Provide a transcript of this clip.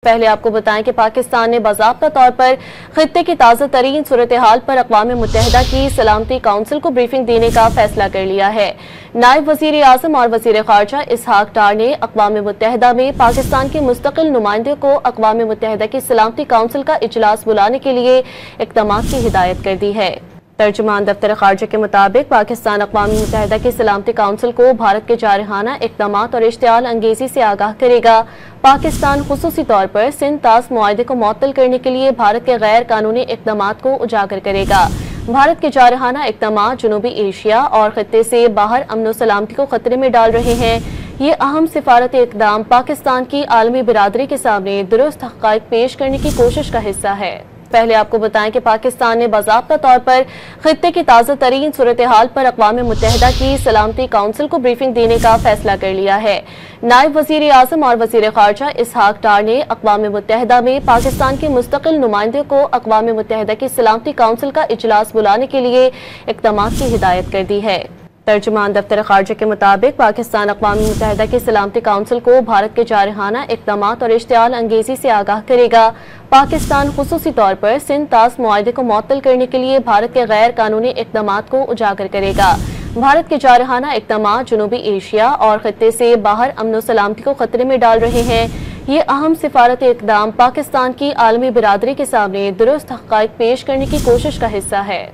پہلے آپ کو بتائیں کہ پاکستان نے باضابطہ طور پر خطے کی تازہ ترین صورتحال پر اقوام متحدہ کی سلامتی کونسل کو بریفنگ دینے کا فیصلہ کر لیا ہے۔ نائب وزیر اعظم اور وزیر خارجہ اسحاق ڈار نے اقوام متحدہ میں پاکستان کے مستقل نمائندے کو اقوام متحدہ کی سلامتی کونسل کا اجلاس بلانے کے لیے اقدامات کی ہدایت کر دی ہے۔ ترجمان دفتر خارجہ کے مطابق پاکستان اقوام متحدہ کی سلامتی کونسل کو بھارت کے جارحانہ اقدامات اور اشتعال انگیزی سے آگاہ کرے گا۔ پاکستان خصوصی طور پر سندھ طاس معاہدے کو معطل کرنے کے لیے بھارت کے غیر قانونی اقدامات کو اجاگر کرے گا۔ بھارت کے جارحانہ اقدامات جنوبی ایشیا اور خطے سے باہر امن و سلامتی کو خطرے میں ڈال رہے ہیں۔ یہ اہم سفارتی اقدام پاکستان کی عالمی برادری کے سامنے درست حقائق پیش کرنے کی کوشش کا حصہ ہے۔ پہلے آپ کو بتائیں کہ پاکستان نے باضابطہ طور پر خطے کی تازہ ترین صورتحال پر اقوام متحدہ کی سلامتی کونسل کو بریفنگ دینے کا فیصلہ کر لیا ہے۔ نائب وزیر اعظم اور وزیر خارجہ اسحاق ڈار نے اقوام متحدہ میں پاکستان کے مستقل نمائندے کو اقوام متحدہ کی سلامتی کونسل کا اجلاس بلانے کے لیے اقدامات کی ہدایت کر دی ہے۔ ترجمان دفتر خارجہ کے مطابق پاکستان اقوام متحدہ کی سلامتی کونسل کو بھارت کے جارحانہ اقدامات اور اشتعال انگیزی سے آگاہ کرے گا۔ پاکستان خصوصی طور پر سندھ طاس معاہدے کو معطل کرنے کے لیے بھارت کے غیر قانونی اقدامات کو اجاگر کرے گا۔ بھارت کے جارحانہ اقدامات جنوبی ایشیا اور خطے سے باہر امن و سلامتی کو خطرے میں ڈال رہے ہیں۔ یہ اہم سفارتی اقدام پاکستان کی عالمی برادری کے سامنے درست حقائق پیش کرنے کی کوشش کا حصہ ہے۔